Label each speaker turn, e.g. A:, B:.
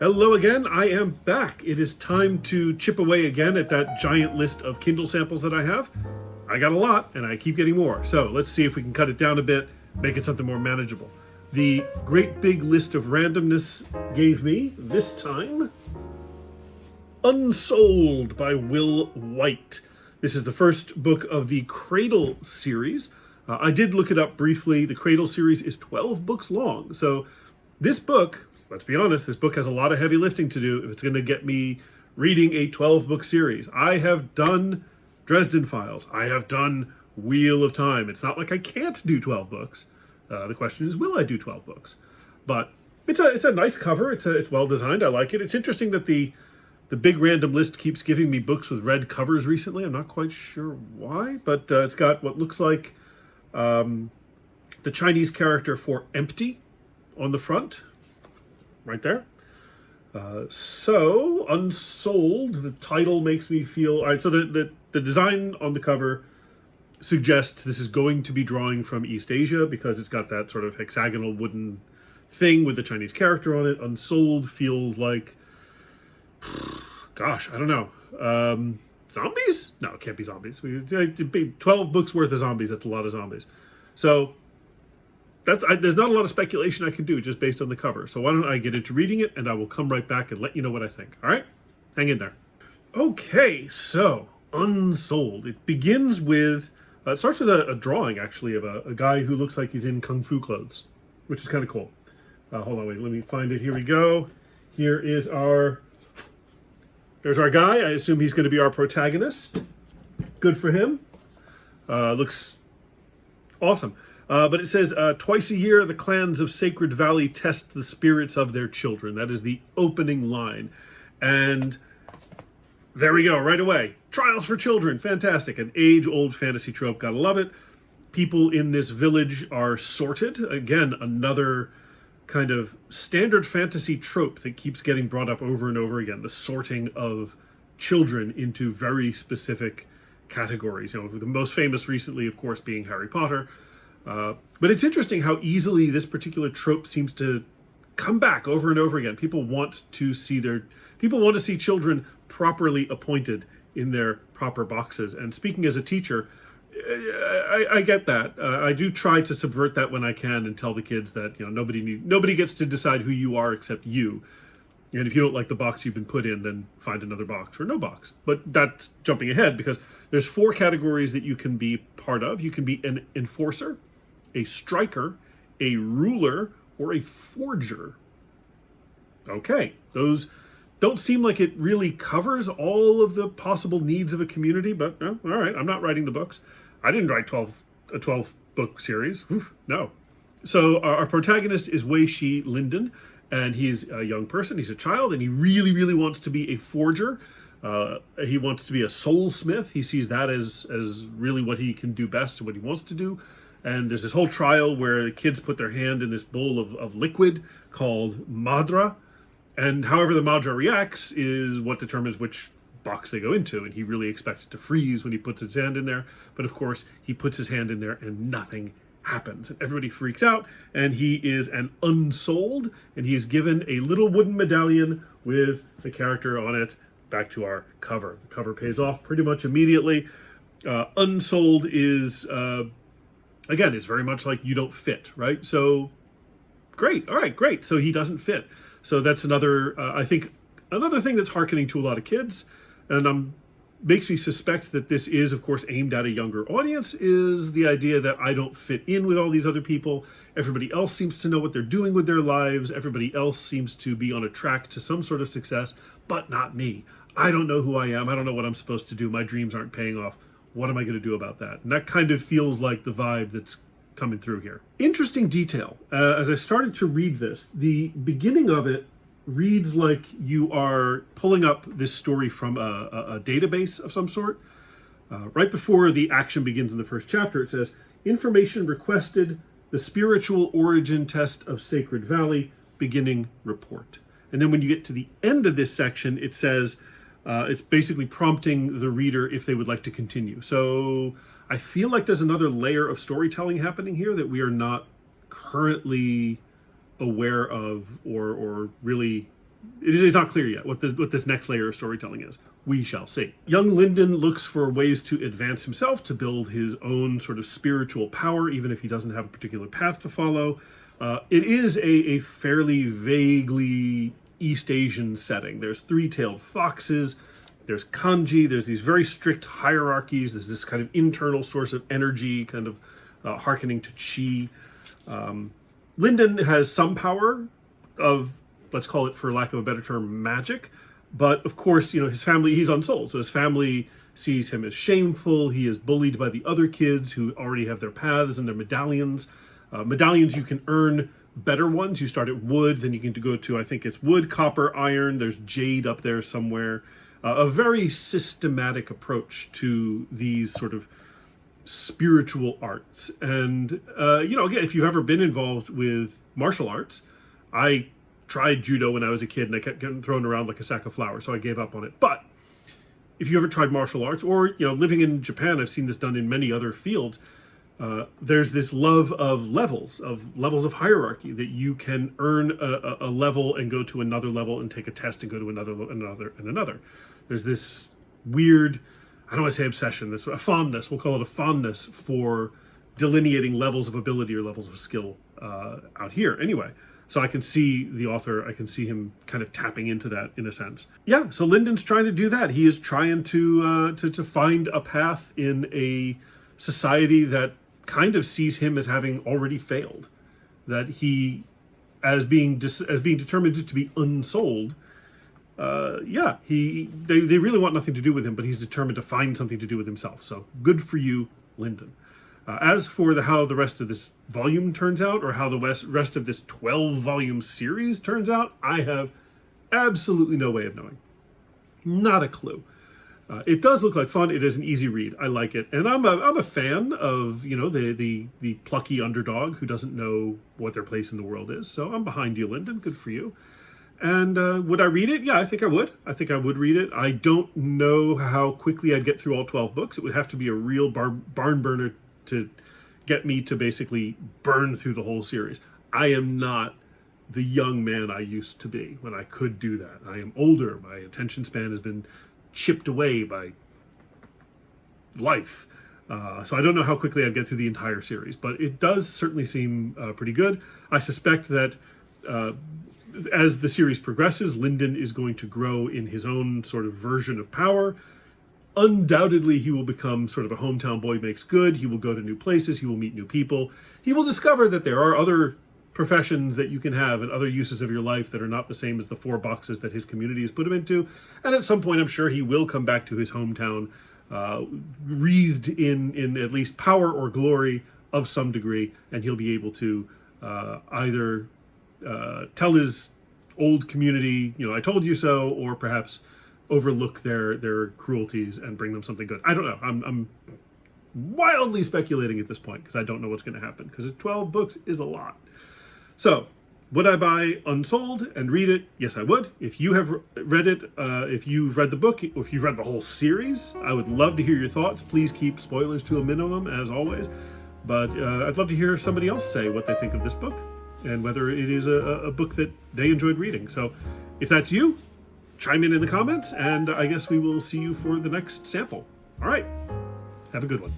A: Hello again, I am back. It is time to chip away again at that giant list of Kindle samples that I have. I got a lot and I keep getting more. So let's see if we can cut it down a bit, make it something more manageable. The great big list of randomness gave me, this time, Unsouled by Will Wight. This is the first book of the Cradle series. I did look it up briefly. The Cradle series is 12 books long. So this book, let's be honest, this book has a lot of heavy lifting to do if it's going to get me reading a 12-book series. I have done Dresden Files. I have done Wheel of Time. It's not like I can't do 12 books. The question is, will I do 12 books? But it's a nice cover. It's well designed. I like it. It's interesting that the big random list keeps giving me books with red covers recently. I'm not quite sure why, but it's got what looks like the Chinese character for empty on the front, right there. So, Unsouled, the title makes me feel... All right, so the design on the cover suggests this is going to be drawing from East Asia because it's got that sort of hexagonal wooden thing with the Chinese character on it. Unsouled feels like... Gosh, I don't know. Zombies? No, it can't be zombies. 12 books worth of zombies, that's a lot of zombies. So... there's not a lot of speculation I can do just based on the cover. So why don't I get into reading it and I will come right back and let you know what I think. All right? Hang in there. Okay, so Unsouled. It begins with, it starts with a drawing actually of a guy who looks like he's in Kung Fu clothes, which is kind of cool. Hold on, wait, let me find it. Here we go. There's our guy. I assume he's going to be our protagonist. Good for him. Looks awesome. But it says, twice a year, the clans of Sacred Valley test the spirits of their children. That is the opening line. And there we go, right away. Trials for children, fantastic. An age-old fantasy trope, gotta love it. People in this village are sorted. Again, another kind of standard fantasy trope that keeps getting brought up over and over again. The sorting of children into very specific categories. You know, the most famous recently, of course, being Harry Potter. But it's interesting how easily this particular trope seems to come back over and over again. People want to see children properly appointed in their proper boxes. And speaking as a teacher, I get that. I do try to subvert that when I can and tell the kids that nobody gets to decide who you are except you. And if you don't like the box you've been put in, then find another box or no box. But that's jumping ahead because there's 4 categories that you can be part of. You can be an enforcer, a striker, a ruler, or a forger. Okay, those don't seem like it really covers all of the possible needs of a community, but all right, I'm not writing the books. I didn't write a 12-book series. Oof, no. So our protagonist is Wei Shi Linden, and he's a young person, he's a child, and he really, really wants to be a forger. He wants to be a soulsmith. He sees that as really what he can do best and what he wants to do. And there's this whole trial where the kids put their hand in this bowl of liquid called madra. And however the madra reacts is what determines which box they go into. And he really expects it to freeze when he puts his hand in there. But of course, he puts his hand in there and nothing happens. And everybody freaks out. And he is an unsouled. And he is given a little wooden medallion with the character on it. Back to our cover. The cover pays off pretty much immediately. Unsouled is... again, it's very much like you don't fit, right? So, great. All right, great. So he doesn't fit. So that's another, I think, another thing that's hearkening to a lot of kids, and makes me suspect that this is, of course, aimed at a younger audience, is the idea that I don't fit in with all these other people. Everybody else seems to know what they're doing with their lives. Everybody else seems to be on a track to some sort of success, but not me. I don't know who I am. I don't know what I'm supposed to do. My dreams aren't paying off. What am I going to do about that? And that kind of feels like the vibe that's coming through here. Interesting detail. As I started to read this, the beginning of it reads like you are pulling up this story from a database of some sort. Right before the action begins in the first chapter, it says, information requested, the spiritual origin test of Sacred Valley, beginning report. And then when you get to the end of this section, it says, it's basically prompting the reader if they would like to continue. So I feel like there's another layer of storytelling happening here that we are not currently aware of or really it is not clear yet what this next layer of storytelling is. We shall see. Young Lyndon looks for ways to advance himself, to build his own sort of spiritual power, even if he doesn't have a particular path to follow. It is a fairly vaguely East Asian setting. There's three-tailed foxes, there's kanji, there's these very strict hierarchies, there's this kind of internal source of energy, kind of hearkening to chi. Lyndon has some power of, let's call it, for lack of a better term, magic. But of course, his family, he's unsouled. So his family sees him as shameful. He is bullied by the other kids who already have their paths and their medallions. Medallions, you can earn better ones. You start at wood, then you can go to, I think it's wood, copper, iron. There's jade up there somewhere. A very systematic approach to these sort of spiritual arts. And, again, if you've ever been involved with martial arts, I tried judo when I was a kid and I kept getting thrown around like a sack of flour, so I gave up on it. But if you ever tried martial arts, or living in Japan, I've seen this done in many other fields. There's this love of levels of hierarchy, that you can earn a level and go to another level and take a test and go to another. There's this weird, I don't want to say obsession, this a fondness, we'll call it a fondness for delineating levels of ability or levels of skill out here. Anyway, so I can see the author, I can see him kind of tapping into that in a sense. Yeah, so Lyndon's trying to do that. He is trying to find a path in a society that kind of sees him as having already failed. That he, as being determined to be unsouled, they really want nothing to do with him, but he's determined to find something to do with himself. So good for you, Lyndon. As for how the rest of this volume turns out, or how the rest of this 12-volume series turns out, I have absolutely no way of knowing. Not a clue. It does look like fun. It is an easy read. I like it, and I'm a fan of the plucky underdog who doesn't know what their place in the world is. So I'm behind you, Lyndon. Good for you. And would I read it? Yeah, I think I would. I think I would read it. I don't know how quickly I'd get through all 12 books. It would have to be a real barn burner to get me to basically burn through the whole series. I am not the young man I used to be when I could do that. I am older. My attention span has been chipped away by life. So I don't know how quickly I'd get through the entire series, but it does certainly seem pretty good. I suspect that as the series progresses, Lyndon is going to grow in his own sort of version of power. Undoubtedly, he will become sort of a hometown boy makes good. He will go to new places. He will meet new people. He will discover that there are other professions that you can have and other uses of your life that are not the same as the 4 boxes that his community has put him into. And at some point, I'm sure he will come back to his hometown, wreathed in at least power or glory of some degree, and he'll be able to either tell his old community, I told you so, or perhaps overlook their cruelties and bring them something good. I don't know. I'm wildly speculating at this point because I don't know what's going to happen, because 12 books is a lot. So, would I buy Unsouled and read it? Yes, I would. If you have read it, if you've read the book, or if you've read the whole series, I would love to hear your thoughts. Please keep spoilers to a minimum, as always. But I'd love to hear somebody else say what they think of this book and whether it is a book that they enjoyed reading. So, if that's you, chime in the comments, and I guess we will see you for the next sample. All right. Have a good one.